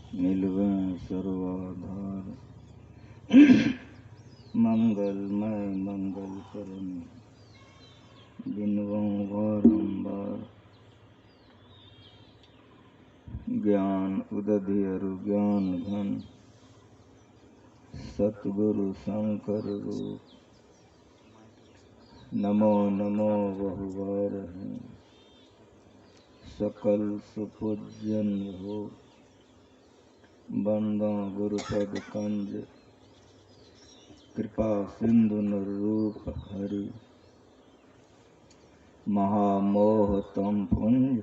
मिलवें सर्वाधार मंगलमय मंगल करण बिनवों बारंबार ज्ञान उदधि अरु ज्ञान घन सतगुरु शंकर रूप नमो नमो बहुवार हैं सकल सुपूजन हो बंदों गुरु पद कंज कृपा सिंधु रूप हरि महामोह तम पुंज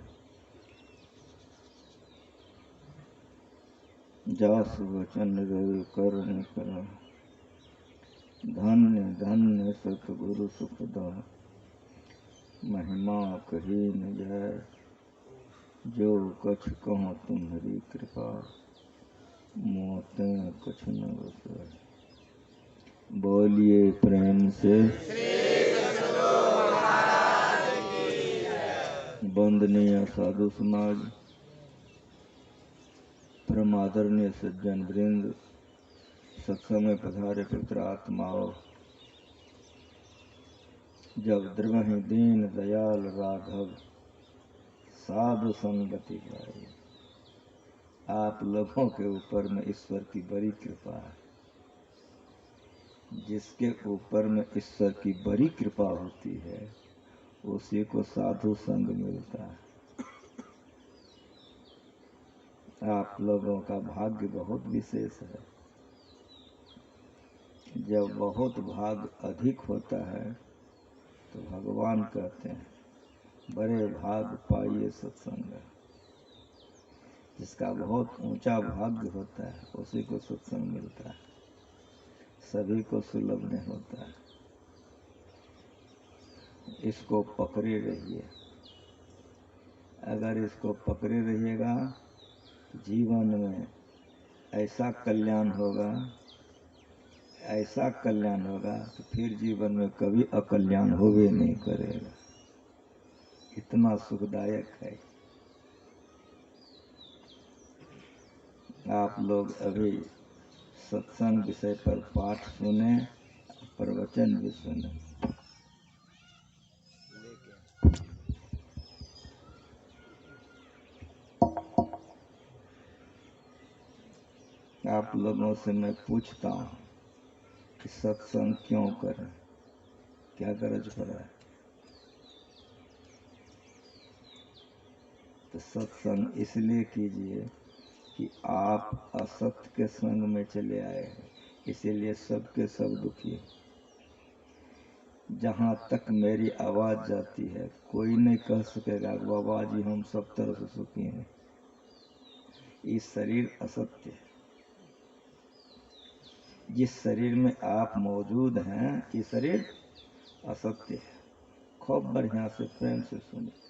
जास वचन रवि कर्ण करण धन्य धन्य सतगुरु सुखदा महिमा कही न जाय जो कछ कहो तुम्हारी कृपा मोते कुछ न बसाए। बोलिए प्रेम से वंदनीय साधु समाज, परम आदरणीय सज्जन वृंद, सत्संग में पधारे पवित्र आत्माओं, जब द्रवहि दीन दयाल राघव साधु संगति गाई। आप लोगों के ऊपर में ईश्वर की बड़ी कृपा है। जिसके ऊपर में ईश्वर की बड़ी कृपा होती है उसी को साधु संग मिलता है। आप लोगों का भाग्य बहुत विशेष है। जब बहुत भाग अधिक होता है तो भगवान कहते हैं बड़े भाग पाइए सत्संग। जिसका बहुत ऊंचा भाग्य होता है उसी को सत्संग मिलता है, सभी को सुलभ नहीं होता है। इसको पकड़े रहिए। अगर इसको पकड़े रहिएगा तो जीवन में ऐसा कल्याण होगा, ऐसा कल्याण होगा तो फिर जीवन में कभी अकल्याण होवे नहीं करेगा। इतना सुखदायक है। आप लोग अभी सत्संग विषय पर पाठ सुने, प्रवचन भी सुने। आप लोगों से मैं पूछता हूँ कि सत्संग क्यों करें, क्या गरज पड़ा है? तो सत्संग इसलिए कीजिए कि आप असत्य के संग में चले आए हैं, इसीलिए सबके सब दुखी है। जहाँ तक मेरी आवाज जाती है कोई नहीं कह सकेगा बाबा जी हम सब तरह से सुखी हैं। ये शरीर असत्य है। जिस शरीर में आप मौजूद हैं ये शरीर असत्य है। खूब बढ़िया से प्रेम से सुनिए।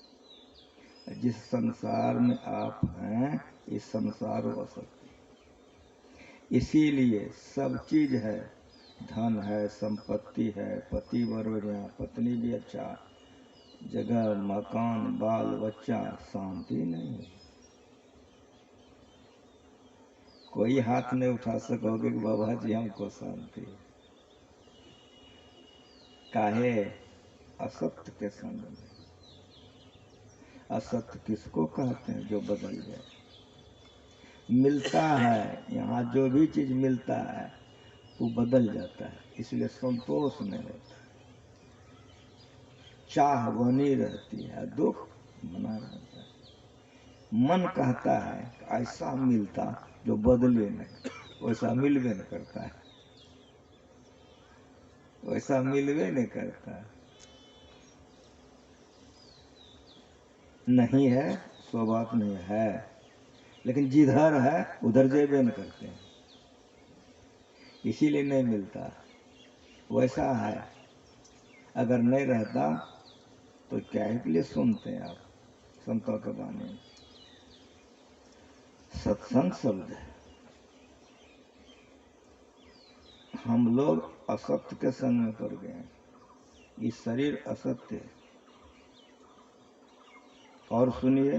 जिस संसार में आप हैं इस संसार असत्य है। इसीलिए सब चीज है, धन है, संपत्ति है, पति बढ़िया, पत्नी भी अच्छा, जगह मकान बाल बच्चा, शांति नहीं है। कोई हाथ नहीं उठा सकोगे कि बाबा जी हमको शांति। काहे? असत्य के संग में। असत्य किसको कहते हैं? जो बदल जाए। मिलता है यहाँ जो भी चीज मिलता है वो बदल जाता है, इसलिए संतोष नहीं होता। चाह बनी रहती है, दुख बना रहता है। मन कहता है ऐसा मिलता जो बदले नहीं, वैसा मिलवे नहीं करता है, वैसा मिलवे नहीं करता। नहीं है सो बात नहीं है, लेकिन जिधर है उधर जेबे न करते हैं, इसीलिए नहीं मिलता। वैसा है अगर नहीं रहता तो क्या के लिए सुनते हैं आप संतों के बानी। सत्संग शब्द है। हम लोग असत्य के संग में पड़ गए हैं। ये शरीर असत्य है। और सुनिए,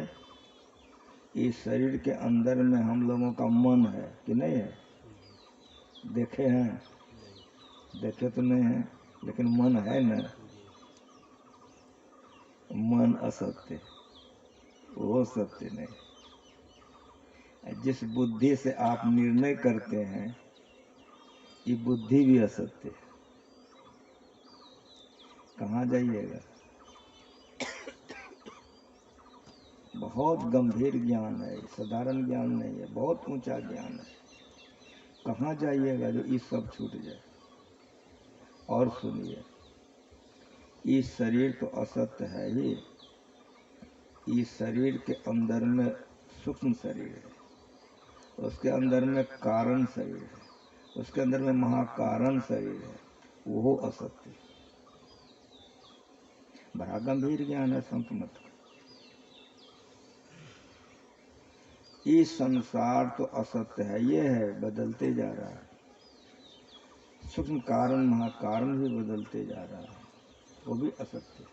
इस शरीर के अंदर में हम लोगों का मन है कि नहीं है? देखे हैं? देखे तो नहीं है, लेकिन मन है ना। मन असत्य, वो सत्य नहीं। जिस बुद्धि से आप निर्णय करते हैं, ये बुद्धि भी असत्य है। कहाँ जाइएगा? बहुत गंभीर ज्ञान है, साधारण ज्ञान नहीं है, बहुत ऊंचा ज्ञान है। कहाँ जाइएगा जो ये सब छूट जाए? और सुनिए, इस शरीर तो असत्य है ही, इस शरीर के अंदर में सूक्ष्म शरीर है, उसके अंदर में कारण शरीर है, उसके अंदर में महाकारण शरीर है, वो असत्य। बड़ा गंभीर ज्ञान है संत मत का। इस संसार तो असत्य है, ये है, बदलते जा रहा है। सूक्ष्म कारण महाकारण भी बदलते जा रहा है, वो भी असत्य है।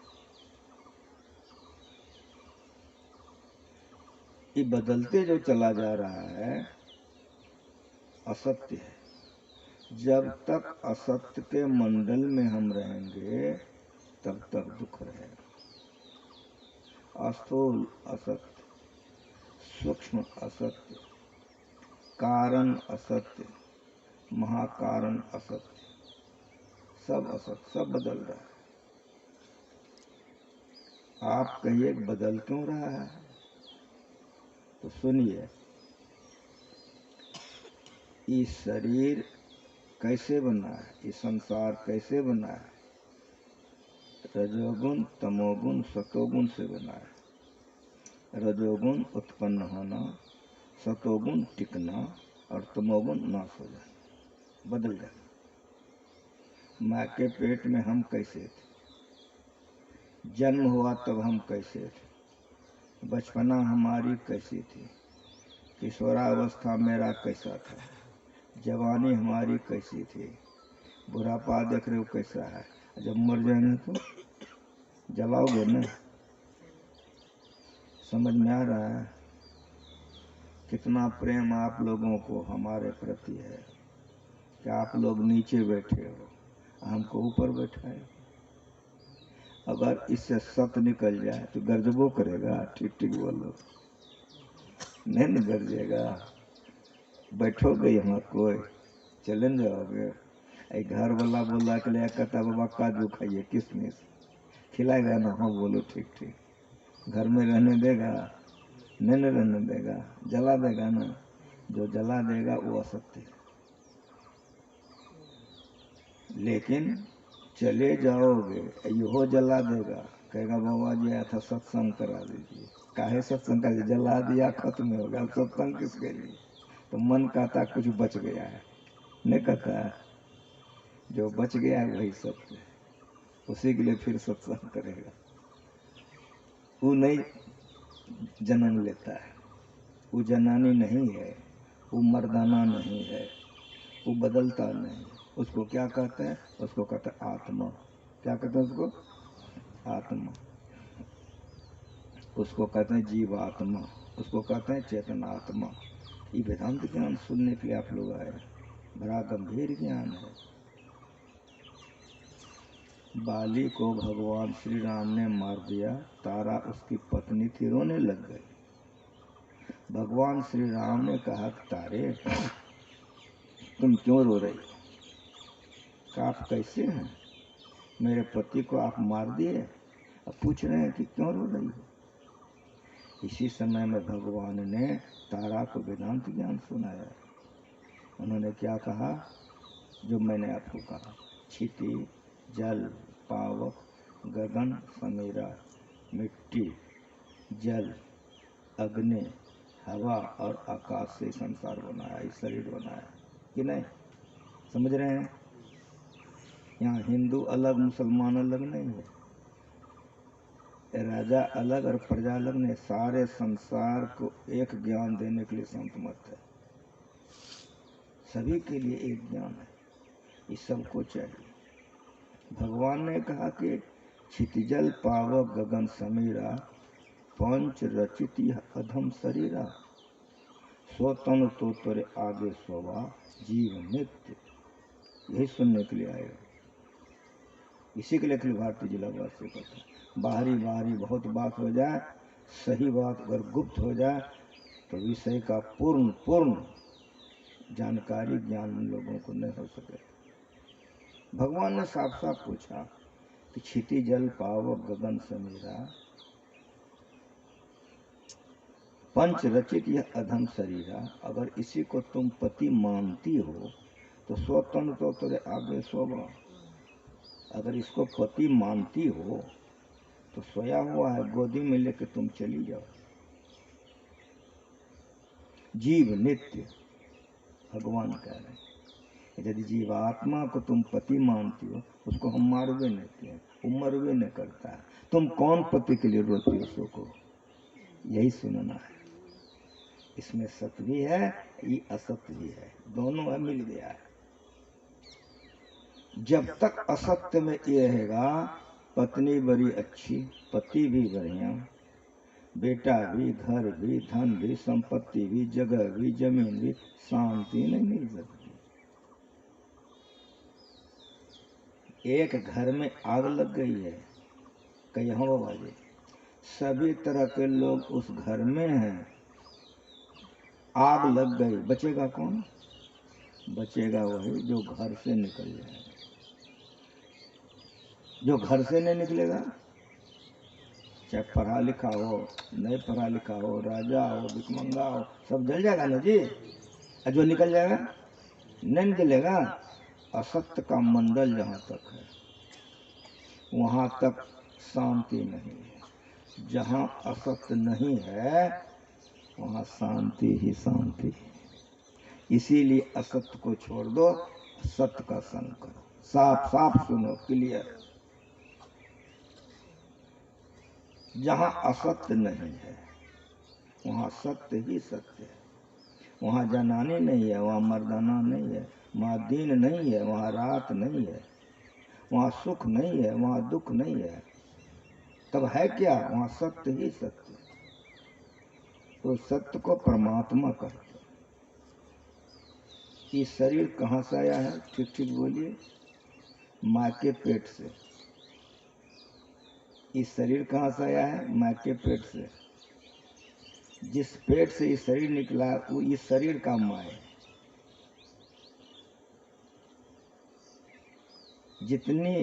ये बदलते जो चला जा रहा है असत्य है। जब तक असत्य के मंडल में हम रहेंगे तब तक दुख रहेगा। स्थूल असत्य, सूक्ष्म असत्य, कारण असत्य, महाकारण असत्य, सब असत्य, सब बदल रहा है। आप कहिए बदल क्यों रहा है? तो सुनिए, ये शरीर कैसे बना है, ये संसार कैसे बना है? रजोगुण, तमोगुण, सतोगुण से बना है। रजोगुण उत्पन्न होना, सतोगुण टिकना और तमोगुण नाश हो जाना, बदल जाना। माँ के पेट में हम कैसे थे? जन्म हुआ तब हम कैसे थे? बचपना हमारी कैसी थी? किशोरावस्था मेरा कैसा था? जवानी हमारी कैसी थी? बुढ़ापा देख रहे हो कैसा है? जब मर जाएंगे तो जलाओगे ना? समझ में आ रहा है कितना प्रेम आप लोगों को हमारे प्रति है कि आप लोग नीचे बैठे हो, हमको ऊपर बैठाए। अगर इससे सत्य निकल जाए तो गर्जबो करेगा, ठीक ठीक बोलो, नहीं न गर्जेगा? बैठोगे यहाँ कोई? चले न जाओगे? घर वाला बोला के लिए कहता बाबा काजू खाइए, किशमिश खिलाएगा ना? हाँ बोलो ठीक ठीक। घर में रहने देगा? नहीं न रहने देगा, जला देगा ना। जो जला देगा वो असत्य है। लेकिन चले जाओगे, यो जला देगा, कहेगा बाबा जी आया था सत्संग करा दीजिए। काहे सत्संग करा? जला दिया, खत्म हो गया, सत्संग किसके लिए? तो मन कहता कुछ बच गया है, नहीं कहता है? जो बच गया है वही सत्य है, उसी के लिए फिर सत्संग करेगा। वो नहीं जन्म लेता है, वो जनानी नहीं है, वो मर्दाना नहीं है, वो बदलता नहीं। उसको क्या कहते हैं? उसको कहते हैं आत्मा। क्या कहते हैं उसको? आत्मा। उसको कहते हैं जीवात्मा, उसको कहते हैं चेतनात्मा। ये वेदांत ज्ञान सुनने के लिए आप लोग आए, बड़ा गंभीर ज्ञान है। बाली को भगवान श्री राम ने मार दिया, तारा उसकी पत्नी थी, रोने लग गई। भगवान श्री राम ने कहा, तारे तुम क्यों रो रही हो? कहा, आप कैसे हैं? मेरे पति को आप मार दिए, अब पूछ रहे हैं कि क्यों रो रही हो? इसी समय में भगवान ने तारा को वेदांत ज्ञान सुनाया। उन्होंने क्या कहा? जो मैंने आपको कहा, क्षिति, जल, पावक, गगन, समीरा, मिट्टी, जल, अग्नि, हवा और आकाश से संसार बनाया, इस शरीर बनाया कि नहीं? समझ रहे हैं? यहाँ हिंदू अलग मुसलमान अलग नहीं है, राजा अलग और प्रजा अलग नहीं, सारे संसार को एक ज्ञान देने के लिए संत मत है। सभी के लिए एक ज्ञान है, ये सबको चाहिए। भगवान ने कहा कि क्षितिजल पावक गगन समीरा पंच रचित यह अधम शरीरा, स्वतन तो तेरे आगे शोभा जीव नित्य। यही सुनने के लिए आए हो। इसी के लिए अखिल भारतीय जिला वासी कहते हैं, बाहरी बाहरी बहुत बात हो जाए, सही बात अगर गुप्त हो जाए तो विषय का पूर्ण पूर्ण जानकारी ज्ञान लोगों को नहीं हो सके। भगवान ने साफ साफ पूछा कि क्षिति जल पावक गगन समीरा, पंच रचित यह अधम शरीरा, अगर इसी को तुम पति मानती हो तो स्वतंत्र तो तेरे आगे शोभा। अगर इसको पति मानती हो तो सोया हुआ है, गोदी में लेकर तुम चली जाओ। जीव नित्य, भगवान कह रहे हैं, यदि जीवात्मा को तुम पति मानती हो, उसको हम मारवे नहीं किए, वो मरवे नहीं करता है। तुम कौन पति के लिए रोती हो? सो को यही सुनना है। इसमें सत्य भी है, ये असत्य भी है, दोनों है, मिल गया है। जब तक असत्य में ये रहेगा, पत्नी बड़ी अच्छी, पति भी बढ़िया, बेटा भी, घर भी, धन भी, संपत्ति भी, जगह भी, जमीन भी, शांति नहीं मिल सकती। एक घर में आग लग गई है, कहीं वाले सभी तरह के लोग उस घर में हैं, आग लग गई, बचेगा कौन? बचेगा वही जो घर से निकल जाएगा। जो घर से नहीं निकलेगा, चाहे पढ़ा लिखा हो, नहीं पढ़ा लिखा हो, राजा हो, भिखमंगा हो, सब जल जाएगा ना जी। और जो निकल जाएगा, नहीं निकलेगा। असत्य का मंडल जहाँ तक है, वहाँ तक शांति नहीं है। जहाँ असत्य नहीं है, वहाँ शांति ही शांति है। इसीलिए असत्य को छोड़ दो, सत्य का संग करो। साफ साफ सुनो, क्लियर। जहाँ असत्य नहीं है, वहाँ सत्य ही सत्य है। वहाँ जनानी नहीं है, वहाँ मर्दाना नहीं है, वहाँ दिन नहीं है, वहाँ रात नहीं है, वहाँ सुख नहीं है, वहाँ दुख नहीं है। तब है क्या? वहाँ सत्य ही सत्य। तो सत्य को परमात्मा कहते हैं। ये शरीर कहाँ से आया है? ठीक ठीक बोलिए। माँ के पेट से। इस शरीर कहाँ से आया है? माँ के पेट से। जिस पेट से ये शरीर निकला, वो इस शरीर का माँ है। जितनी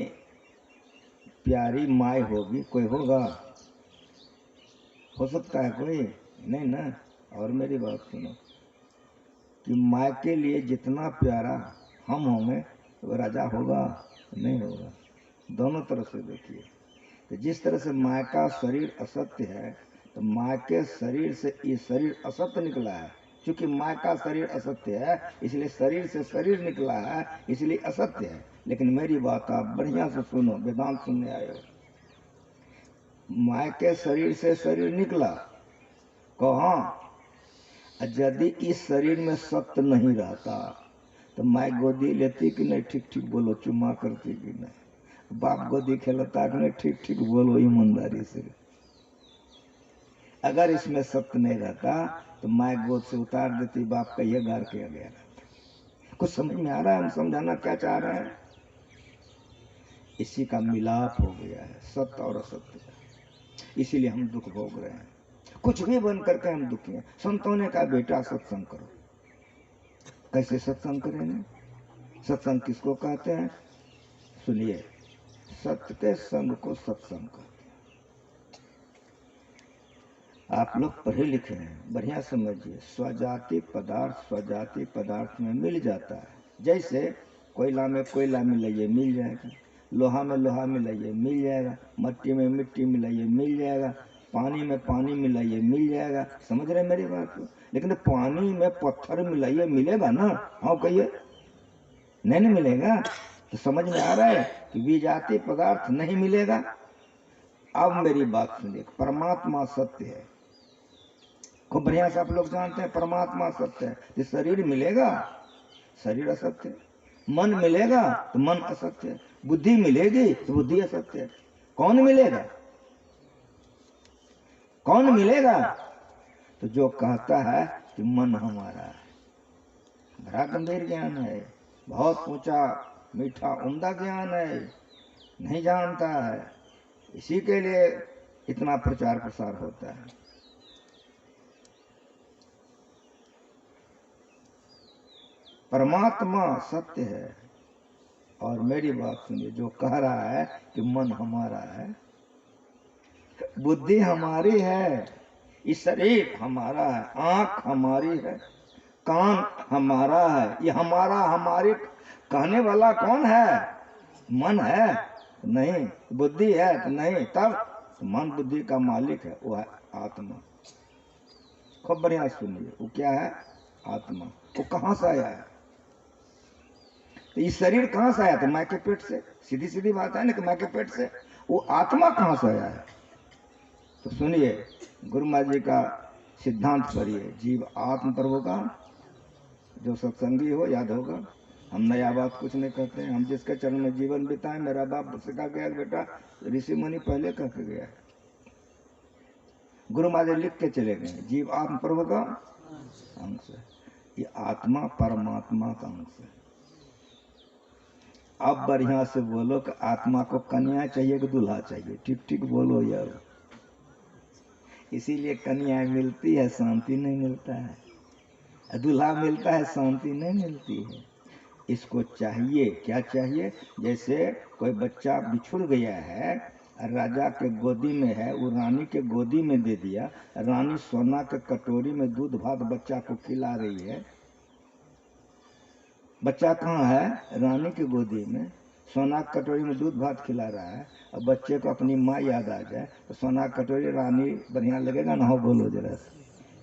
प्यारी माँ होगी, कोई होगा? हो सकता है कोई? नहीं ना। और मेरी बात सुनो कि माँ के लिए जितना प्यारा हम होंगे, तो राजा होगा? नहीं होगा। दोनों तरफ से देखिए। तो जिस तरह से माँ का शरीर असत्य है, तो माँ के शरीर से ये शरीर असत्य निकला है। क्योंकि माँ का शरीर असत्य है, इसलिए शरीर से शरीर निकला है, इसलिए असत्य है। लेकिन मेरी बात आप बढ़िया से सुनो, वेदांत सुनने आए हो। माँ के शरीर से शरीर निकला, कहाँ? यदि इस शरीर में सत्य नहीं रहता तो माँ गोदी लेती कि नहीं? ठीक ठीक बोलो। चुम्मा करती कि नहीं? बाप गोदी खेलता कि नहीं? ठीक ठीक बोलो ईमानदारी से। अगर इसमें सत्य नहीं रहता तो माँ गोद से उतार देती, बाप का ये गार किया गया रहता। कुछ समझ में आ रहा है हम समझाना क्या चाह रहे हैं? इसी का मिलाप हो गया है, सत्य और असत्य का। इसीलिए हम दुख भोग रहे हैं। कुछ भी बन करके हम दुखी हैं। संतों ने कहा बेटा सत्संग करो। कैसे सत्संग करेंगे? सत्संग किसको कहते हैं? सुनिए, सत्य के संग को सत्संग कहते हैं। आप लोग पढ़े लिखे हैं, बढ़िया समझिए। स्वजाति पदार्थ स्वजाति पदार्थ में मिल जाता है। जैसे कोयला में कोयला मिलाइए मिल जाएगा, लोहा में लोहा मिलाइए मिल जाएगा, मिट्टी में मिट्टी मिलाइए मिल जाएगा, पानी में पानी मिलाइए मिल जाएगा। समझ रहे मेरी बात को? लेकिन पानी में पत्थर मिलाइए मिलेगा ना? हाँ कहिए, नहीं ना मिलेगा। तो समझ में आ रहा है कि विजातीय पदार्थ नहीं मिलेगा। अब मेरी बात सुनिए, परमात्मा सत्य है। खूब बढ़िया से आप लोग जानते हैं परमात्मा सत्य है। तो शरीर मिलेगा, शरीर असत्य है। मन मिलेगा तो मन असत्य है। बुद्धि मिलेगी तो बुद्धि असत्य है। कौन मिलेगा? कौन मिलेगा? तो जो कहता है कि मन हमारा है। बड़ा गंभीर ज्ञान है, बहुत ऊंचा मीठा उम्दा ज्ञान है, नहीं जानता है, इसी के लिए इतना प्रचार प्रसार होता है। परमात्मा सत्य है। और मेरी बात सुनिए, जो कह रहा है कि मन हमारा है, बुद्धि हमारी है, ये शरीर हमारा है, आंख हमारी है, कान हमारा है, ये हमारा हमारी कहने वाला कौन है? मन है? नहीं। बुद्धि है? तो नहीं। तब तो मन बुद्धि का मालिक है, वो है आत्मा। खूब बढ़िया सुनिए, वो क्या है? आत्मा। वो कहां से आया है? तो ये शरीर कहां से आया था? माँ के पेट से। सीधी सीधी बात है ना कि माँ के पेट से। वो आत्मा कहां से आया है? तो सुनिए, गुरु महाराज जी का सिद्धांत पढ़िए, जीव आत्म पर होगा। जो सत्संगी हो याद होगा, हम नया बात कुछ नहीं कहते हैं। हम जिसके चरण में जीवन बिताए, मेरा बाप सिखा गया बेटा, ऋषि मुनि पहले कह के गया। गुरु महाराज लिख के चले गए, जीव आत्म पर होगा अंश है। ये आत्मा परमात्मा का अंश है। अब बढ़िया से बोलो कि आत्मा को कन्या चाहिए कि दूल्हा चाहिए? ठीक ठीक बोलो यार। इसीलिए कन्या मिलती है, शांति नहीं मिलता है। दूल्हा मिलता है, शांति नहीं मिलती है। इसको चाहिए, क्या चाहिए? जैसे कोई बच्चा बिछुड़ गया है, राजा के गोदी में है, वो रानी के गोदी में दे दिया, रानी सोना के कटोरी में दूध भात बच्चा को खिला रही है। बच्चा कहाँ है? रानी की गोदी में, सोना कटोरी में दूध भात खिला रहा है। और बच्चे को अपनी माँ याद आ जाए तो सोना कटोरी रानी बढ़िया लगेगा ना? हो बोलो जरा,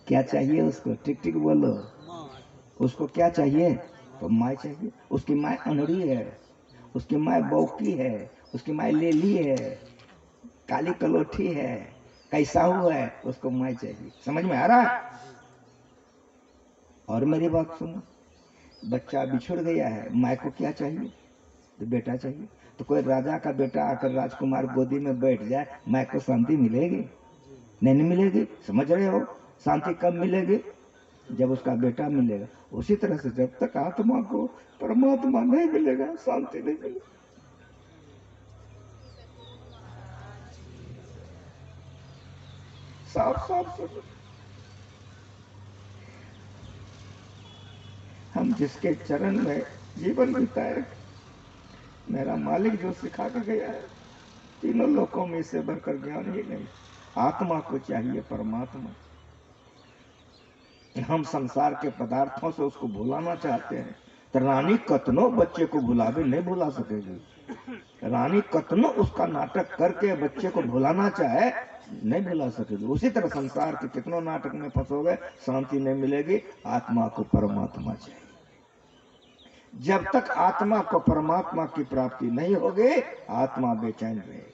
क्या चाहिए उसको? ठीक ठीक बोलो। उसको क्या चाहिए? तो माँ चाहिए। उसकी माँ अनड़ी है, उसकी माँ बौकी है, उसकी माँ लेली है, काली कलोठी है, कैसा हुआ है, उसको माँ चाहिए। समझ में आ रहा है? और मेरी बात सुनो, बच्चा बिछुड़ गया है, माँ को क्या चाहिए? तो बेटा चाहिए। तो कोई राजा का बेटा आकर राजकुमार गोदी में बैठ जाए, माँ को शांति मिलेगी? नहीं मिलेगी। समझ रहे हो? शांति कब मिलेगी? जब उसका बेटा मिलेगा। उसी तरह से जब तक आत्मा को परमात्मा नहीं मिलेगा, शांति नहीं मिलेगी। साफ साफ सुनो, हम जिसके चरण में जीवन बिताए, मेरा मालिक जो सिखा कर गया है, तीनों लोकों में इससे बढ़कर ज्ञान ही नहीं। आत्मा को चाहिए परमात्मा। हम संसार के पदार्थों से उसको भुलाना चाहते हैं, तो रानी कतनो बच्चे को भुलावे, नहीं भुला सकेगी। रानी कतनो उसका नाटक करके बच्चे को भुलाना चाहे, नहीं भुला सकेगी। उसी तरह संसार के कितनों नाटक में फंसोगे, शांति नहीं मिलेगी। आत्मा को परमात्मा चाहिए। जब तक आत्मा को परमात्मा की प्राप्ति नहीं होगी, आत्मा बेचैन रहेगी।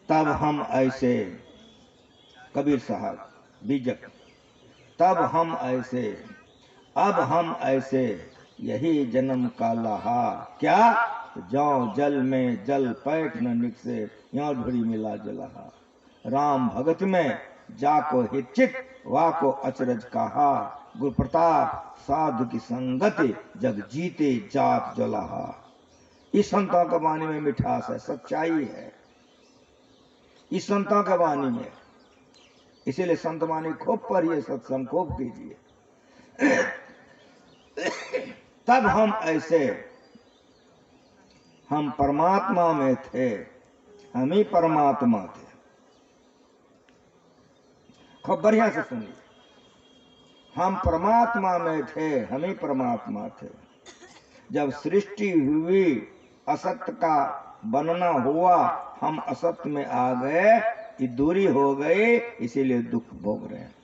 तब हम ऐसे, कबीर साहब बीजक, तब हम ऐसे, अब हम ऐसे, यही जन्म का लहा। क्या? जौ जल में जल पैठ न निकसे, यो ढुरी मिला जलहा। राम भगत में जाको हिचित, वाको अचरज कहा। गुरु प्रताप साधु की संगति, जग जीते जात जलहा। इस संतों के वाणी में मिठास है, सच्चाई है इस संतों के वाणी में। इसीलिए संत वाणी खूब पढ़िए, सत्संग खूब कीजिए। तब हम ऐसे, हम परमात्मा में थे, हम ही परमात्मा थे। खूब बढ़िया से सुनिए, हम परमात्मा में थे, हम ही परमात्मा थे। जब सृष्टि हुई, असत्य का बनना हुआ, हम असत्य में आ गए, ये दूरी हो गई, इसीलिए दुख भोग रहे हैं।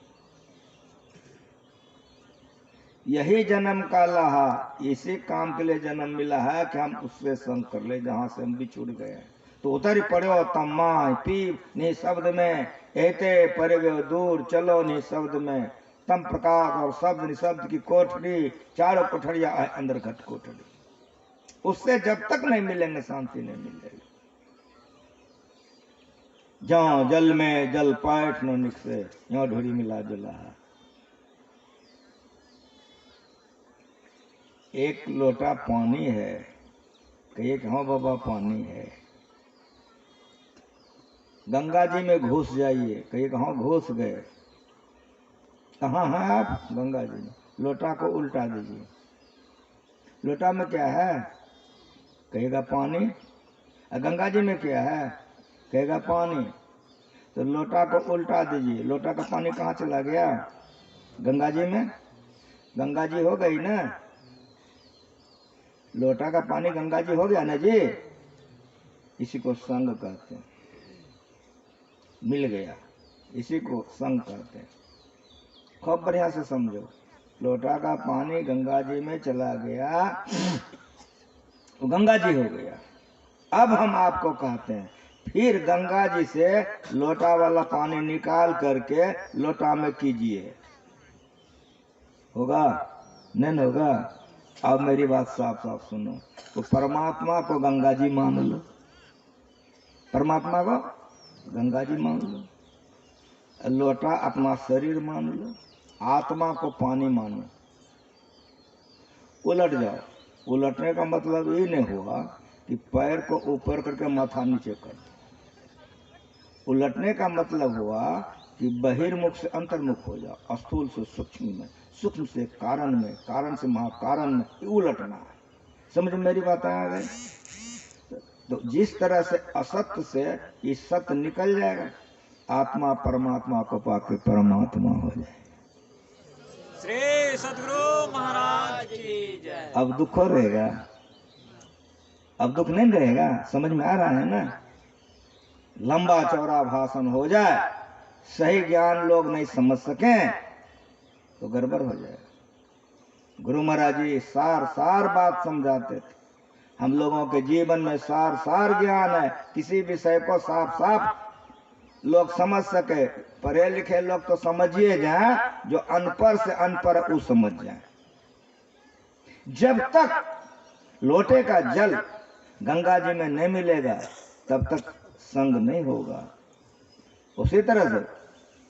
यही जन्म का लहा, इसी काम के लिए जन्म मिला है कि हम उससे संग कर ले जहां से हम बिछुड़ गए। तो उतर ही पड़ो तम्मा पीव निशब्द में, एते परे दूर चलो निशब्द में। तम प्रकाश और शब्द निशब्द की कोठरी, चारों कोठरियां अंदर घट कोठरी। उससे जब तक नहीं मिलेंगे, शांति नहीं मिलेगी। जहाँ जल में जल पाठ न निकसे, यहाँ ढोरी मिला जुला। एक लोटा पानी है, कहिए कि हाँ बाबा पानी है। गंगा जी में घुस जाइए, कहिए कि हाँ घुस गए। कहाँ हैं आप? गंगा जी में। लोटा को उल्टा दीजिए, लोटा में क्या है? कहेगा पानी। गंगा जी में क्या है? कहेगा पानी। तो लोटा को उल्टा दीजिए, लोटा का पानी कहाँ चला गया? गंगा जी में। गंगा जी हो गई ना, लोटा का पानी गंगा जी हो गया ना जी। इसी को संग कहते हैं, मिल गया, इसी को संग कहते हैं। खूब बढ़िया से समझो, लोटा का पानी गंगा जी में चला गया, तो गंगा जी हो गया। अब हम आपको कहते हैं, फिर गंगा जी से लोटा वाला पानी निकाल करके लोटा में कीजिए, होगा? नहीं होगा? अब मेरी बात साफ साफ सुनो। तो परमात्मा को गंगा जी मान लो, परमात्मा को गंगा जी मान लो, लोटा अपना शरीर मान लो, आत्मा को पानी मानो। उलट जाओ। उलटने का मतलब ये नहीं हुआ कि पैर को ऊपर करके माथा नीचे कर दो। उलटने का मतलब हुआ कि बहिर्मुख से अंतर्मुख हो जाओ, स्थूल से सूक्ष्म में, सूक्ष्म से कारण में, कारण से महाकारण में, उलटना है। समझ मेरी बात आ गई? तो जिस तरह से असत्य से ये सत्य निकल जाएगा, आत्मा परमात्मा को पाके परमात्मा हो जाए। श्री सद्गुरु महाराज की जय। अब दुख हो रहेगा? अब दुख नहीं रहेगा? समझ में आ रहा है ना? लंबा चौड़ा भाषण हो जाए, सही ज्ञान लोग नहीं समझ सके तो गड़बड़ हो जाएगा। गुरु महाराज जी सार सार बात समझाते थे। हम लोगों के जीवन में सार सार ज्ञान है, किसी विषय को साफ साफ लोग समझ सके। पढ़े लिखे लोग तो समझिए जाए, जो अनपढ़ से अनपढ़ वो समझ जाए। जब तक लोटे का जल गंगा जी में नहीं मिलेगा तब तक संग नहीं होगा। उसी तरह से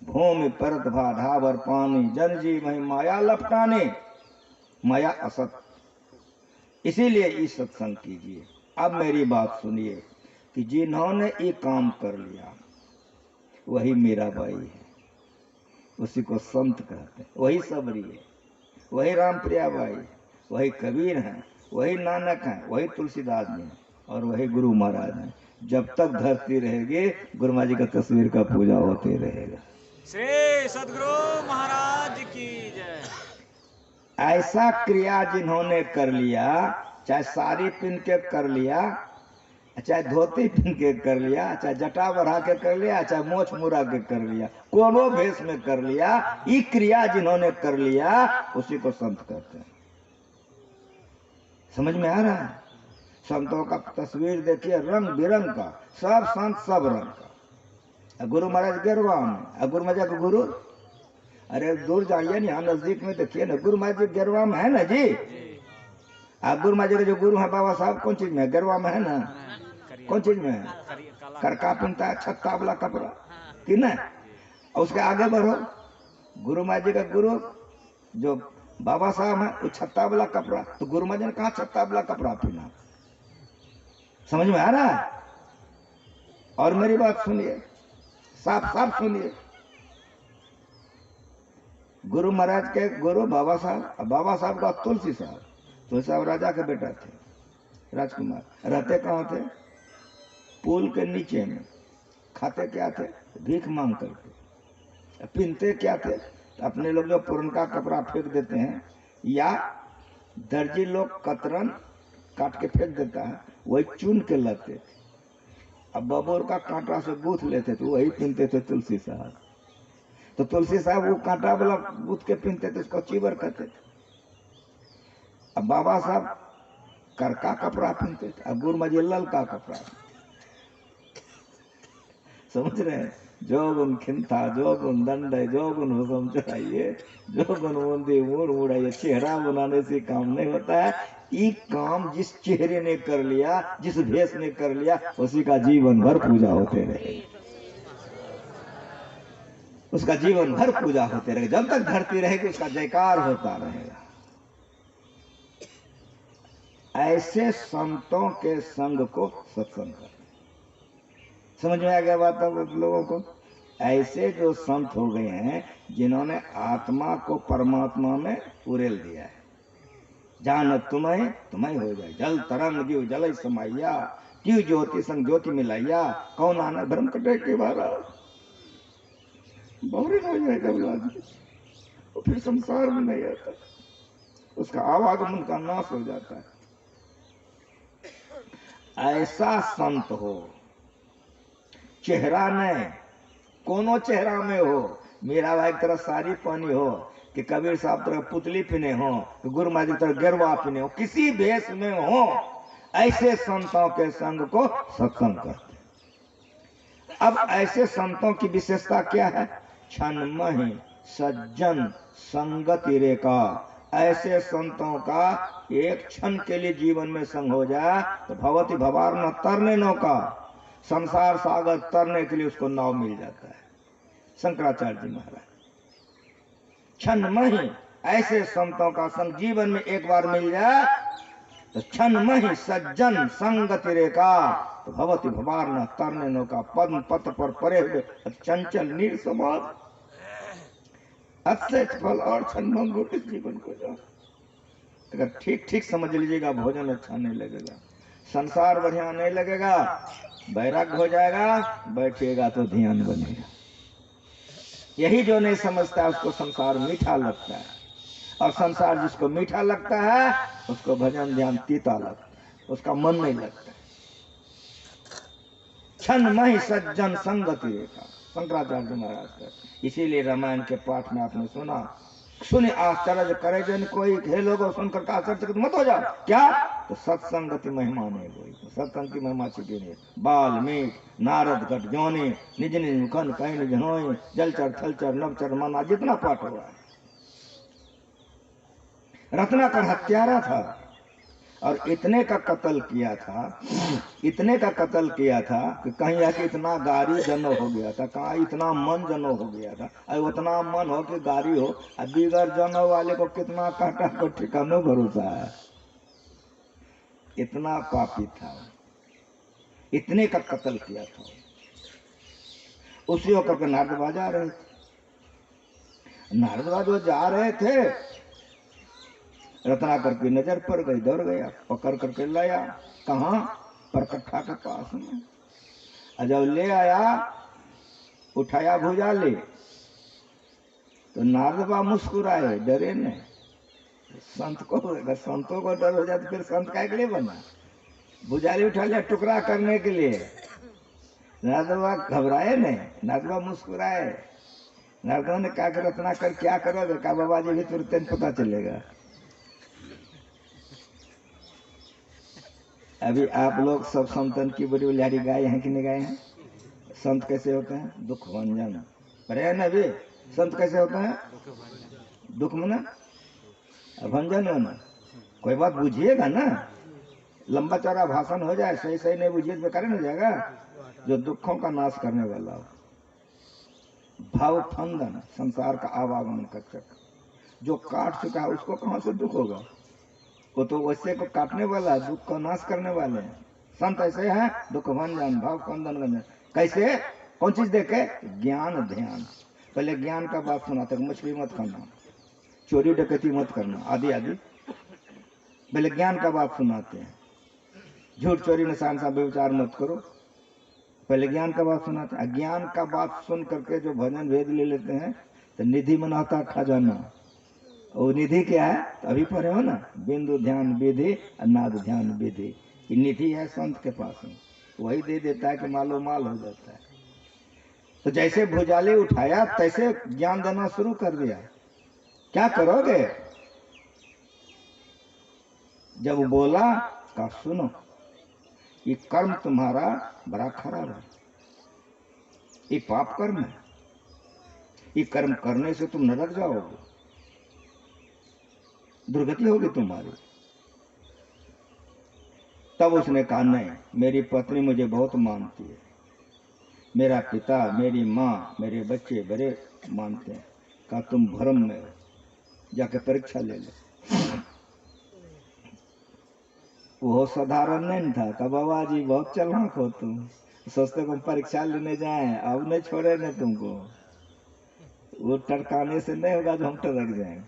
भूमि परत भा ढाबर पानी, जन जी मही माया लपटाने, माया असत। इसीलिए इस सत्संग कीजिए। अब मेरी बात सुनिए कि जिन्होंने ये काम कर लिया वही मीराबाई है, उसी को संत कहते हैं, वही सबरी है, वही रामप्रिया बाई है, वही कबीर हैं, वही नानक हैं, वही तुलसीदास जी हैं और वही गुरु महाराज हैं। जब तक धरती रहेगी गुरु महाराज जी का तस्वीर का पूजा होते रहेगा। श्री सद्गुरु महाराज की जय। ऐसा क्रिया जिन्होंने कर लिया, चाहे साड़ी पहन के कर लिया, चाहे धोती पहन के कर लिया, चाहे जटा बढ़ा के कर लिया, चाहे मोछ मुड़ा के कर लिया, कोनो भेष में कर लिया, ये क्रिया जिन्होंने कर लिया उसी को संत कहते हैं। समझ में आ रहा है? संतों का तस्वीर देखिए, रंग बिरंग का, सब संत सब रंग का। गुरु महाराज गेरुआ में, गुरु महाराज गुरु, अरे दूर जाइए ना, यहाँ नजदीक में देखिए ना, गुरु महाराज जी गेरुआ में है ना जी। गुरु महाराज के जो गुरु है बाबा साहब कौन चीज में? गेरुआ में है ना? कौन चीज में? करका पिनता है, छत्ता वाला कपड़ा कि ना। और उसके आगे बढ़ो, गुरु महाराज जी का गुरु जो बाबा साहब है वो छत्ता वाला कपड़ा, तो गुरु महाराज ने कहा छत्ता वाला कपड़ा पहना। समझ में आ रहा है? और मेरी बात सुनिए, साफ साफ सुनिए। गुरु महाराज के गुरु बाबा साहब का तुलसी साहब राजा के बेटा थे, राजकुमार। रहते कहाँ थे? पुल के नीचे में। खाते क्या थे? भीख मांग करके। पहनते क्या थे? अपने लोग जो पुरनका कपड़ा फेंक देते हैं, या दर्जी लोग कतरन काट के फेंक देता है, वही चुन के लाते थे। अब बबूर का कांटा से गूंथ लेते थे, वही पहनते थे तुलसी साहब। तो तुलसी साहब वो कांटा वाला गूंथ के पहनते थे, उसको चीवर कहते थे। अब बाबा साहब करका कपड़ा पहनते थे, अब गुरु महाराज ललका कपड़ा। समझ रहे हैं? जो गुण खिंथा, जो गुण दंड है, जो गुण हुक्म चढ़ाइए, जो गुण मुंदी मूड मुड़ाइए, चेहरा बनाने से काम नहीं होता है। ये काम जिस चेहरे ने कर लिया, जिस भेष ने कर लिया, उसी का जीवन भर पूजा होते रहे। उसका जीवन भर पूजा होते रहेगा, जब तक धरती रहेगी उसका जयकार होता रहेगा। ऐसे संतों के संग को सत्संग करते। समझ में आ गया बात अब लोगों को? ऐसे जो संत हो गए हैं जिन्होंने आत्मा को परमात्मा में उड़ेल दिया है। जान तुम्हें तुम्हें हो जाए, जल तरंग जीव जल समाइया, क्यों ज्योति संग ज्योति मिलाइया, कौन आना भ्रम कटे के बारा। बहुरी हो जाएगा आदमी, वो फिर संसार में नहीं आता, उसका आवागमन का नाश हो जाता है। ऐसा संत हो, चेहरा नहीं, कोनो चेहरा में हो, मेरा भाई तरह साड़ी पहनी हो, कि कबीर साहब तरह पुतली पहने हो, कि गुरु महाराज की तरह गेरुआ पहने हो, किसी भेष में हो, ऐसे संतों के संग को सत्संग करते। अब ऐसे संतों की विशेषता क्या है? क्षणमहि सज्जन संगति रेखा। ऐसे संतों का एक क्षण के लिए जीवन में संग हो जाए तो भवति भवार न तरने नौका, संसार सागर तरने के लिए उसको नाव मिल जाता है। शंकराचार्य जी महाराज, क्षणमहि ऐसे संतों का संग जीवन में एक बार मिल जाए तो क्षणमहि सज्जन संगति रेखा, तो भवति भवार न तरने नौका, पद्म पत्र पर परे हुए चंचल नीर समान, अच्छे फल और क्षणभंगुर इस जीवन को जाओ। अगर ठीक ठीक समझ लीजिएगा, भोजन अच्छा नहीं लगेगा, संसार बढ़िया नहीं लगेगा, वैराग्य हो जाएगा, बैठिएगा तो ध्यान बनेगा। यही जो नहीं समझता उसको संसार मीठा लगता है, और संसार जिसको मीठा लगता है उसको भजन ध्यान तीता लगता है, उसका मन नहीं लगता। क्षणमहि सज्जन संगति रेखा, शंकराचार्य महाराज का। इसीलिए रामायण के पाठ में आपने सुना, सुने आश्चर्य करे जन कोई, हे लोगों सुनकर आश्चर्यचकित मत हो जाओ। क्या? तो सत्संगति महिमा नहीं कोई, सत्संग की महिमा छिपी नहीं। वाल्मीकि नारद घट जोनी, निज निज मुखन कहीं निज होई, जलचर थलचर नवचर मना, जितना पाठ हुआ है। रत्नाकर हत्यारा था और इतने का कत्ल किया था, इतने का कत्ल किया था कि कहीं आके इतना गाड़ी जनो हो गया था, कहाँ इतना मन जनो हो गया था, और उतना मन हो कि गाड़ी हो, बिगर जनो वाले को कितना काटा को ठिकानो भरोसा है। इतना पापी था, इतने का कत्ल किया था। उसी होकर के नारदवा जा रहे थे, नारदवा जो जा रहे थे, रत्नाकर की नजर पड़ गई, दौड़ गया, पकड़ करके लाया। कहाँ? परकट्ठा के पास में। जब ले आया, उठाया भुजा ले, तो नारदवा मुस्कुराए, डरे नहीं। संत को, अगर संतों को डर हो जाए तो फिर संत काय के लिए बना? भुजाली उठा लिया टुकड़ा करने के लिए। नारदवा घबराए नहीं, नारदवा मुस्कुराए। नारदवा ने कहा कि रत्नाकर क्या करोगे? कहा बाबा जी भी तुरंत पता चलेगा। अभी आप लोग सब संतन की बड़ी उलियारी गाए हैं कि नहीं गाए हैं? संत कैसे होते हैं? दुख भंजन। पढ़े ना अभी? संत कैसे होते हैं? दुख मना भंजन होना। कोई बात बुझिएगा ना, लंबा चौड़ा भाषण हो जाए, सही सही नहीं बुझिए तो बेकार नहीं जाएगा। जो दुखों का नाश करने वाला हो, भाव फंदन, संसार का आवागमन कर, जो काट चुका है उसको कहां से दुख होगा? वो तो वैसे को काटने वाला, दुख को नाश करने वाले हैं। संत ऐसे हैं, दुख भंजन भाव फंदन गंजन। कैसे? कौन चीज देखे? ज्ञान ध्यान। पहले ज्ञान का बात सुनाते, मछली मत खाना, चोरी डकैती मत करना, आदि आदि। पहले ज्ञान का बात सुनाते हैं, झूठ चोरी निशान सा व्यभिचार मत करो, पहले ज्ञान का बात सुनाते हैं। ज्ञान का बात सुन करके जो भजन भेद ले लेते हैं तो निधि मनाता खजाना। और निधि क्या है? तो अभी पढ़े हो ना, बिंदु ध्यान विधि, नाद ध्यान विधि। निधि है संत के पास में, वही दे देता है कि मालो माल हो जाता है। तो जैसे भुजाली उठाया तैसे ज्ञान देना शुरू कर दिया। क्या करोगे? जब बोला का सुनो, ये कर्म तुम्हारा बड़ा खराब है, ये पाप कर्म है, ये कर्म करने से तुम नरक जाओगे, दुर्गति होगी तुम्हारी। तब उसने कहा नहीं, मेरी पत्नी मुझे बहुत मानती है, मेरा पिता, मेरी माँ, मेरे बच्चे बड़े मानते हैं। कहा तुम भ्रम में हो, जाके परीक्षा ले लो। वो साधारण नहीं था। कहा बाबा जी बहुत चालाक हो तुम, सोचते को परीक्षा लेने जाए, अब नहीं छोड़े न तुमको। वो टरकाने से नहीं होगा जो हम टरक जाएं।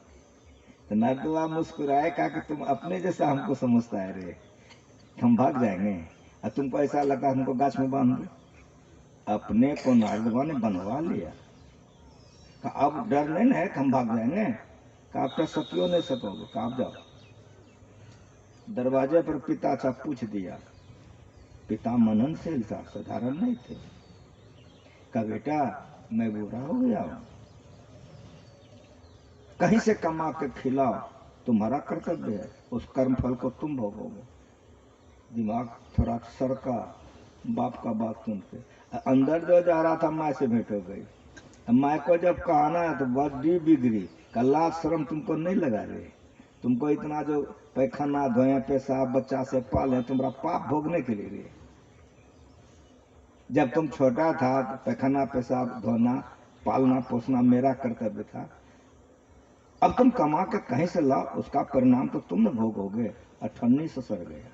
तो नरदुआ मुस्कुराए, कहा कि तुम अपने जैसा हमको समझता है रे, हम भाग जाएंगे और तुमको ऐसा लगता है हमको गाछ में बांध दे। अपने को नारदवा ने बनवा लिया। कहा अब डर नहीं है कि हम भाग जाएंगे। कहा आप तो सकियो नहीं सकोगे। कहा आप जाओ। दरवाजे पर पिता था, पूछ दिया। पिता मननशील था, साधारण नहीं थे। कहा बेटा मैं बुरा हो गया हूं, कहीं से कमा के खिलाओ, तुम्हारा कर्तव्य है, उस कर्म फल को तुम भोगोगे। दिमाग थोड़ा सरका बाप का बात सुन के। अंदर जो जा रहा था माँ से भेंट हो गई। माँ को जब कहना है तो बड़ी बिगड़ी। कल्ला शर्म तुमको नहीं लगा रहे, तुमको इतना जो पैखाना धोए, पेशाब बच्चा से पाले, तुम्हारा पाप भोगने के लिए रे। जब तुम छोटा था तो पैखाना पेशाब धोना पालना पोसना मेरा कर्तव्य था। अब तुम कमा के कहीं से लाओ, उसका परिणाम तो तुम न भोगोगे। अठन्नी से सर गया।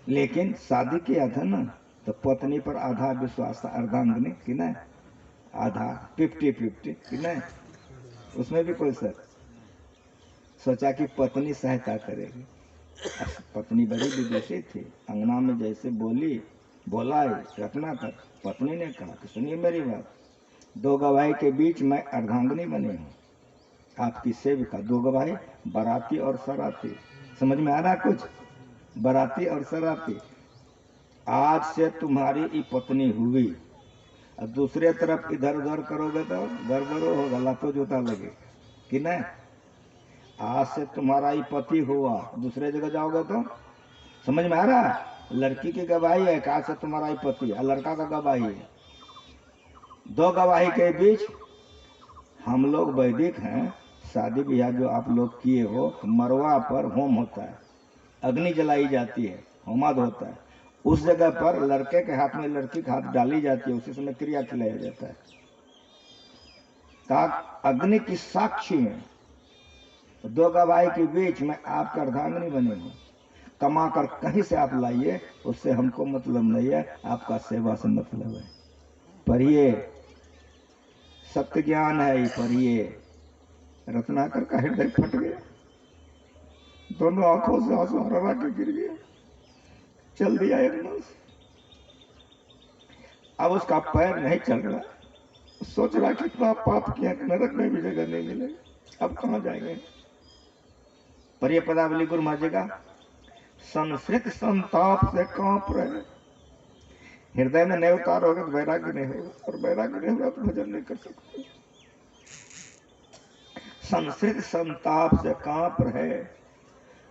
लेकिन शादी किया था ना, तो पत्नी पर आधा विश्वास था, अर्धांगिनी कि नहीं, आधा 50-50 कि नहीं, उसमें भी कोई शक। सोचा कि पत्नी सहायता करेगी। पत्नी बड़ी विदुषी थी, अंगना में जैसे बोला रखना था। पत्नी ने कहा कि सुनिए मेरी बात, दो गवाही के बीच मैं अर्धांगिनी बनी हूँ, आपकी सेविका। दो गवाही, बाराती और सराती। समझ में आ रहा कुछ? बाराती और सराती। आज से तुम्हारी ये पत्नी हुई, और दूसरे तरफ इधर उधर करोगे तो गड़बड़ो होगा, लातो जूता लगे कि नहीं। आज से तुम्हारा ही पति हुआ, दूसरे जगह जाओगे तो समझ में आ रहा है? लड़की की गवाही है, आज से तुम्हारा ही पति, और लड़का का गवाही है। दो गवाही के बीच हम लोग वैदिक हैं। शादी ब्याह जो आप लोग किए हो, तो मरवा पर होम होता है, अग्नि जलाई जाती है, होमाद होता है। उस जगह पर लड़के के हाथ में लड़की के हाथ डाली जाती है, उसी समय क्रिया खिलाया जाता है। अग्नि की साक्षी में दो गवाही के बीच में आपका अर्धांगिनी बने हूं। कमा कर कहीं से आप लाइए, उससे हमको मतलब नहीं है, आपका सेवा से मतलब है। पढ़िए, सत्य ज्ञान है, पढ़िए। रत्नाकर का हृदय फट गया, दोनों आंखों से आंसू हरा के गिर गया, चल दिया एक मास। अब उसका पैर नहीं चल रहा, सोच रहा कितना पाप किया, नरक में भी जगह नहीं मिलेगा, अब कहां जाएंगे। पर ये पदावली गुरु महाराज जी का, संस्कृत संताप से कांप रहे। हृदय में नहीं उतारोगे तो वैराग्य नहीं होगा, और वैराग्य नहीं होगा तो भजन नहीं कर सकते। संस्कृत संताप से कांप रहे,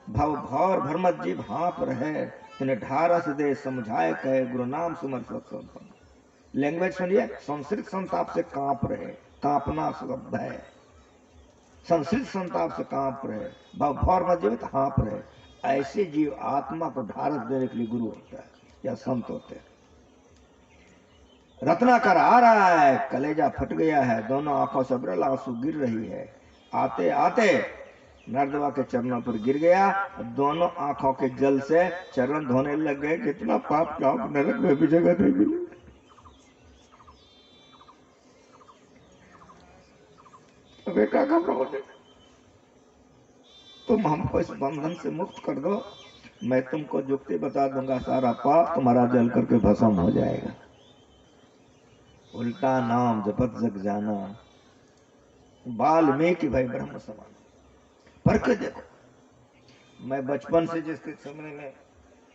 भव भौर भरमत जीव हाँप रहे, तिन्हें ढारस दे समझाए कहे, गुरु नाम सुमर सत्संग। लैंग्वेज सुनिए, संस्कृत संताप से कांप रहे, कांपना शब्द है। संस्कृत संताप से कांप रहे, भव भौर भरमत जीव हाँप रहे। ऐसे जीव आत्मा को ढारस देने के लिए गुरु होता है या संत होते हैं। रत्नाकर आ रहा है, कलेजा फट गया है, दोनों आंखों से अब्रल आंसू गिर रही है। आते आते नरदवा के चरणों पर गिर गया, दोनों आंखों के जल से चरण धोने लग गए। कितना पाप किया, नरक में भी जगह नहीं मिली। बेटा घबराओ नहीं, तुम हमको इस बंधन से मुक्त कर दो, मैं तुमको जुक्ति बता दूंगा, सारा पाप तुम्हारा जल करके भस्म हो जाएगा। उल्टा नाम जपत जग जाना, वाल्मीकि भाई ब्रह्म समान। पर के देखो, मैं बचपन से जिसके समय में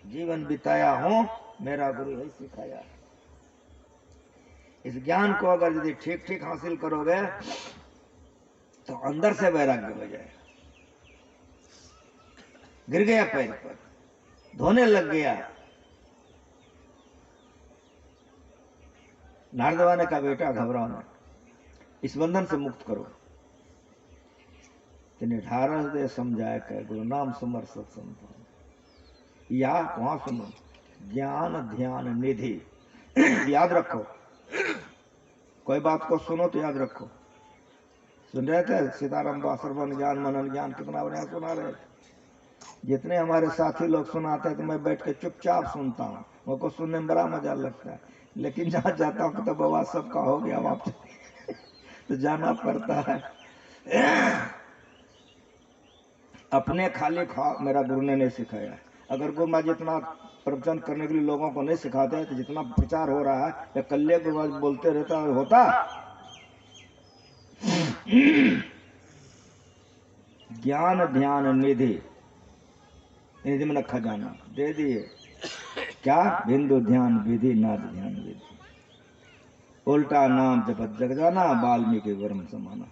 जीवन बिताया हूं, मेरा गुरु यही सिखाया। इस ज्ञान को अगर यदि ठीक ठीक हासिल करोगे तो अंदर से वैराग्य हो जाएगा। गिर गया पैर पर, धोने लग गया। नारदवा ने कहा बेटा घबराओ ना, इस बंधन से मुक्त करो। तिन्हें ढारस दे समझाए कहे, गुरु नाम सुमर सत्संग। या वहां सुनो, ज्ञान ध्यान निधि याद रखो, कोई बात को सुनो तो याद रखो। सुन रहे थे सीताराम बासरवन ज्ञान मनन ज्ञान कितना बढ़िया सुना रहे थे। जितने हमारे साथी लोग सुनाते हैं तो मैं बैठ के चुपचाप सुनता हूँ, मुझको सुनने में बड़ा मजा लगता है। लेकिन जहाँ जाता हूँ तो बाबा सबका हो गया वापस तो जाना पड़ता है। अपने खाली खा मेरा गुरु ने नहीं सिखाया। अगर गुरु महाराज जितना प्रवचन करने के लिए लोगों को नहीं सिखाते हैं तो जितना प्रचार हो रहा है या कल्ले गुरु महाराज बोलते रहता होता। ज्ञान ध्यान निधि, निधि में खजाना दे दिए क्या? बिंदु ध्यान विधि नाद ध्यान विधि, उल्टा नाम जपत जग जाना, वाल्मीकि वर्म समाना।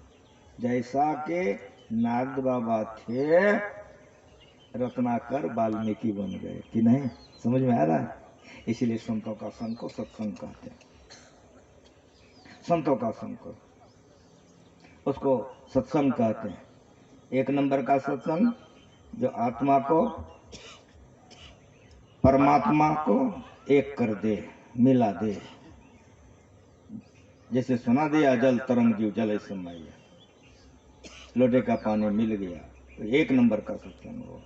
जैसा के नारद बाबा थे रत्नाकर वाल्मीकि बन गए कि नहीं? समझ में आ रहा है? इसीलिए संतों का संग को सत्संग कहते हैं। संतों का संग को उसको सत्संग कहते हैं। एक नंबर का सत्संग जो आत्मा को परमात्मा को एक कर दे, मिला दे। जैसे सुना दिया जल तरंग जीव जल समय, लोटे का पानी मिल गया, तो एक नंबर का सत्संग हो।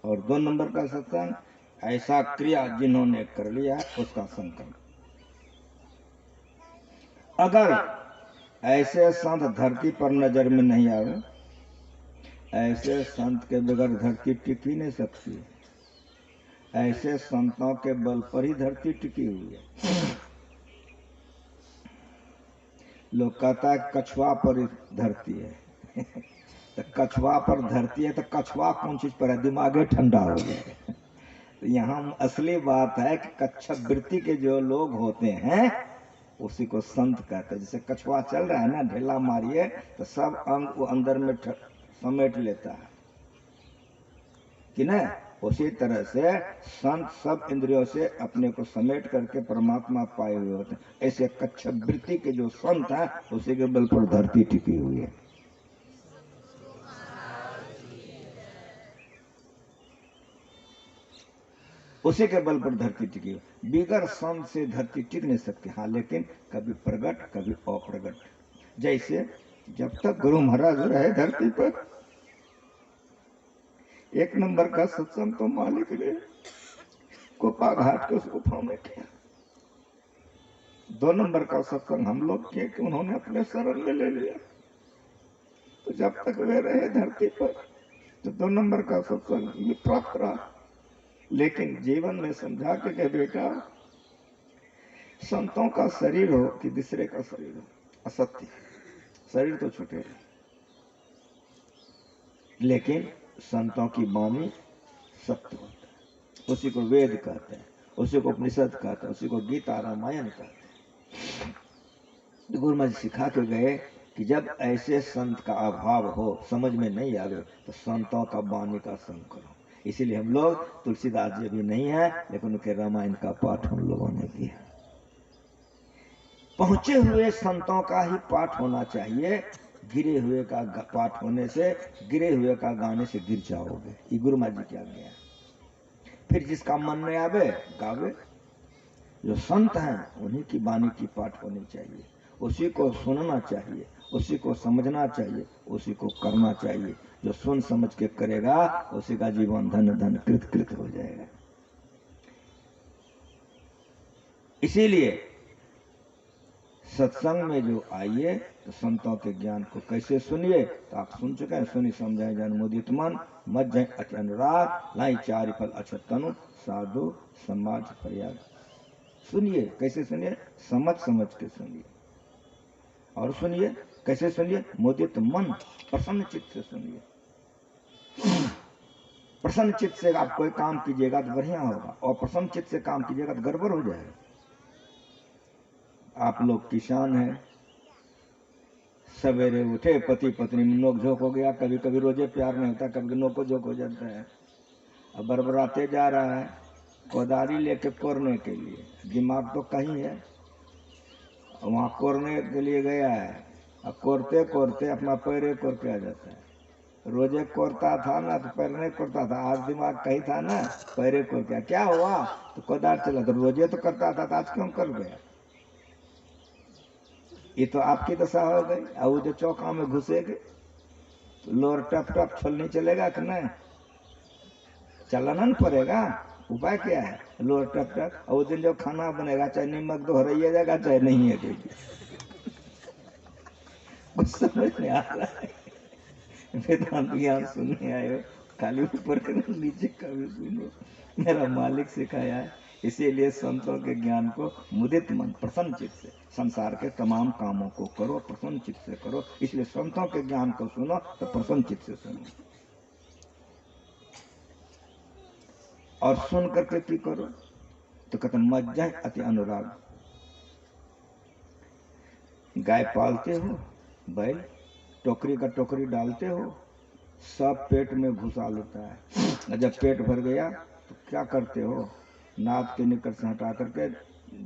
और दो नंबर का सत्संग ऐसा क्रिया जिन्होंने कर लिया उसका संकल्प। अगर ऐसे संत धरती पर नजर में नहीं आवे, ऐसे संत के बगैर धरती टिक ही नहीं सकती। ऐसे संतों के बल पर ही धरती टिकी हुई है। लोग कहता है कछुआ पर धरती है तो कछुआ पर धरती है तो कछुआ कौन चीज पर है? दिमागे ठंडा हो गया। तो यहाँ असली बात है कि कच्छप वृत्ति के जो लोग होते हैं उसी को संत कहते हैं। जैसे कछुआ चल रहा है ना, ढेला मारिए तो सब अंग वो अंदर में समेट लेता है कि नहीं? उसी तरह से संत सब इंद्रियों से अपने को समेट करके परमात्मा पाए हुए होते हैं। ऐसे कच्छप वृत्ति के जो संत हैं उसी के बल पर धरती टिकी हुई है। उसी के बल पर धरती टिकी हुई। बिगर संत से धरती टिक नहीं सकती। हाँ, लेकिन कभी प्रगट कभी अप्रगट। जैसे जब तक गुरु महाराज रहे धरती पर, एक नंबर का सत्संग तो मालिक ने कोपा घाट के उस गुफा में किया। दो नंबर का सत्संग हम लोग किए कि उन्होंने अपने शरण में ले लिया। तो जब तक वे रहे धरती पर तो दो नंबर का सत्संग भी प्राप्त रहा। लेकिन जीवन में समझा के बेटा, संतों का शरीर हो कि दूसरे का शरीर हो, असत्य। शरीर तो छूटे, लेकिन संतों की वाणी सत्य होता है। उसी को वेद कहते हैं, उसी को उपनिषद कहते हैं, उसी को गीता रामायण कहते हैं। तो गुरु महाराज सिखा के गए कि जब ऐसे संत का अभाव हो, समझ में नहीं आवे, तो संतों का वाणी का संग करो। इसीलिए हम लोग, तुलसीदास जी भी नहीं है लेकिन उनके रामायण का पाठ हम लोगों ने किया। पहुंचे हुए संतों का ही पाठ होना चाहिए। गिरे हुए का पाठ होने से, गिरे हुए का गाने से गिर जाओगे। ये गुरु महाराज जी क्या गया। फिर जिसका मन में आवे गावे। जो संत हैं उन्हीं की वाणी की पाठ होनी चाहिए, उसी को सुनना चाहिए, उसी को समझना चाहिए, उसी को करना चाहिए। जो सुन समझ के करेगा उसी का जीवन धन धन कृत कृत हो जाएगा। इसीलिए सत्संग में जो आइए तो संतों के ज्ञान को कैसे सुनिए, तो आप सुन चुके हैं। सुनी समझाए जन मुदित मन, मत जय अति अनुराग, लाई चारि फल अछत तनु, साधु समाज प्रयाग। सुनिए, कैसे सुनिए? समझ समझ के सुनिए। और सुनिए कैसे सुनिए? मुदित मन, प्रसन्न चित्त से सुनिए। प्रसन्न चित्त से आप कोई काम कीजिएगा तो बढ़िया होगा, और प्रसन्न चित्त से काम कीजिएगा तो गड़बड़ हो जाएगा। आप लोग किसान हैं, सवेरे उठे, पति पत्नी में नोक झोंक हो गया, कभी कभी रोजे प्यार नहीं होता, कभी नोको झोंक हो जाता है। अब बरबराते जा रहा है कोदारी लेके कोरने के लिए, दिमाग तो कहीं है, वहां कोरने के लिए गया है। अब कोरते कोरते अपना पैर कोर के आ जाता है। रोजे कोरता था ना तो पैर नहीं कोरता था, आज दिमाग कहीं था ना पैरे कोर गया। क्या हुआ तो कोदार चला, तो रोजे तो करता था तो आज क्यों कर गया? ये तो आपकी दशा हो गई। और वो जो चौका में घुसेगे तो लोर टप टप छोलने चलेगा कि नहीं? चलाना न पड़ेगा। उपाय क्या है? लोर टप टप। और उस दिन जो खाना बनेगा चाहे नमक दोहराइए जाएगा चाहे नहीं है देगी। कुछ समझ नहीं आ रहा है। वेदांत ज्ञान सुनने आए हो, खाली ऊपर का नीचे का भी सुनो। मेरा मालिक सिखाया है, इसीलिए संतों के ज्ञान को मुदित मन प्रसन्न चित्त से, संसार के तमाम कामों को करो प्रसन्न चित्त से करो। इसलिए संतों के ज्ञान को सुनो तो प्रसन्न चित्त से सुनो, और सुन करके की करो तो कहते मज्जा अति अनुराग। गाय पालते हो, बैल टोकरी का टोकरी डालते हो, सब पेट में घुसा लेता है। जब पेट भर गया तो क्या करते हो? नाद के निकट से हटा करके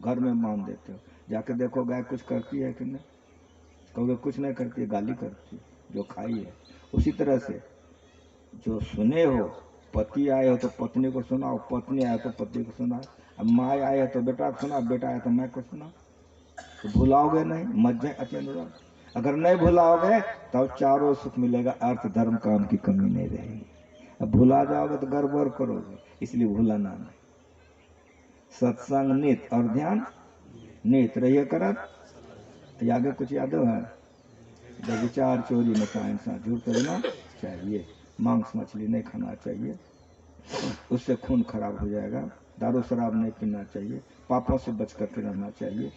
घर में बांध देते हो। जाके देखो गाय कुछ करती है कि नहीं? कहोगे कुछ नहीं करती, गाली करती जो खाई है। उसी तरह से जो सुने हो, पति आए हो तो पत्नी को सुनाओ, पत्नी आए तो पति को सुनाओ, अब माँ आए तो बेटा को सुनाओ, बेटा आए तो मैं को सुनाओ। तो भुलाओगे नहीं, मज्जा अति अनुराग। अगर नहीं भुलाओगे तो चारों सुख मिलेगा, अर्थ धर्म काम की कमी नहीं रहेगी। अब भुला जाओगे तो गड़बड़ करोगे, इसलिए भूलाना नहीं। सत्संग नित और ध्यान नित रहिए करत। आगे कुछ याद है? जब विचार चोरी मचा इंसान झूठ बोलना चाहिए, मांस मछली नहीं खाना चाहिए, उससे खून खराब हो जाएगा। दारू शराब नहीं पीना चाहिए, पापों से बच करके रहना चाहिए।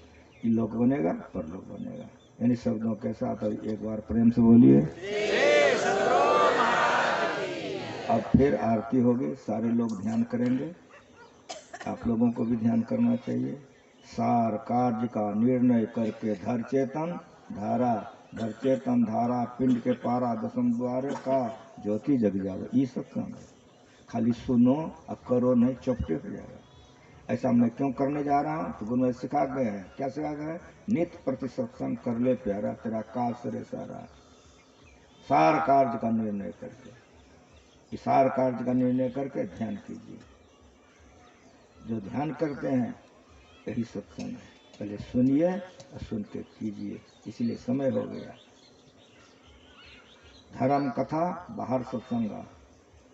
ये लोग बनेगा परलोक बनेगा। इन शब्दों के साथ एक बार प्रेम से बोलिए। अब फिर आरती होगी, सारे लोग ध्यान करेंगे, आप लोगों को भी ध्यान करना चाहिए। सार कार्य का निर्णय करके धर चेतन धारा, धर चेतन धारा पिंड के पारा, दसम द्वार का ज्योति जग जावे। ये सत्संग है, खाली सुनो और करो नहीं, चौपटे हो जाएगा। ऐसा मैं क्यों करने जा रहा हूँ? तो गुरु में सिखा गए हैं। क्या सिखा गए हैं? नित्य प्रति सत्संग कर ले प्यारा, तेरा काल सरे सारा। सार कार्य का निर्णय करके, सार कार्य का निर्णय करके ध्यान कीजिए। जो ध्यान करते हैं यही सत्संग है। पहले सुनिए और सुन के कीजिए। इसलिए समय हो गया। धर्म कथा बाहर सत्संग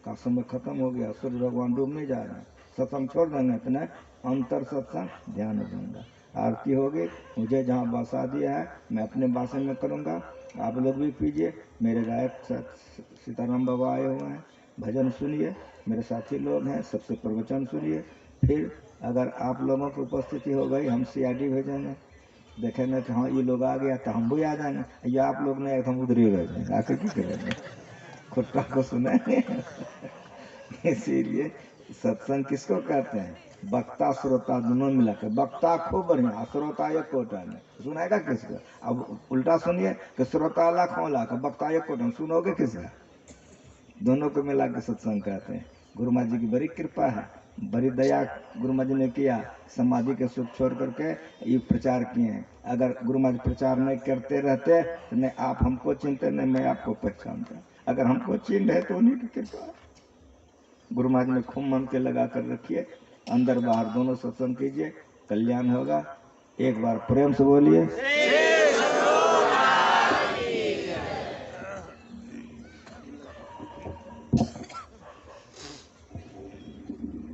का समय खत्म हो गया। सूर्य भगवान डूबने जा रहे हैं, सत्संग छोड़ देंगे तो नहीं, अंतर सत्संग ध्यान दूंगा। आरती होगी, मुझे जहाँ बसा दिया है मैं अपने भाषण में करूँगा, आप लोग भी पीजिए। मेरे गायक सीताराम बाबा आए हुए हैं, भजन सुनिए। मेरे साथी लोग हैं, सबसे प्रवचन सुनिए। फिर अगर आप लोगों की उपस्थिति हो गई, हम CID भेजेंगे, देखेंगे कि हाँ ये लोग आ गया तो हम भी आ जाएंगे। या आप लोग नहीं आए तो हम उधर ही रह जाएंगे, आकर की करेंगे, खुट्टा को सुनेंगे। इसीलिए सत्संग किसको कहते हैं? वक्ता श्रोता दोनों मिलाकर। वक्ता खूब बढ़िया, श्रोता एक कोटा में सुनाएगा किसका? अब उल्टा सुनिए कि श्रोता लाख लाख, वक्ता एक कोटा में सुनोगे किसका? दोनों को मिला के सत्संग कहते हैं। गुरु माँ जी की बड़ी कृपा है, बड़ी दया गुरु माँ जी ने किया। समाधि के सुख छोड़ करके ये प्रचार किए हैं। अगर गुरु माँ जी प्रचार नहीं करते रहते तो नहीं आप हमको चिंते, नहीं मैं आपको पहचानता। अगर हमको चिन्ह है तो उन्हीं की कृपा। गुरु महाराज ने खूब मन के लगा कर रखिए, अंदर बाहर दोनों सत्संग कीजिए, कल्याण होगा। एक बार प्रेम से बोलिए।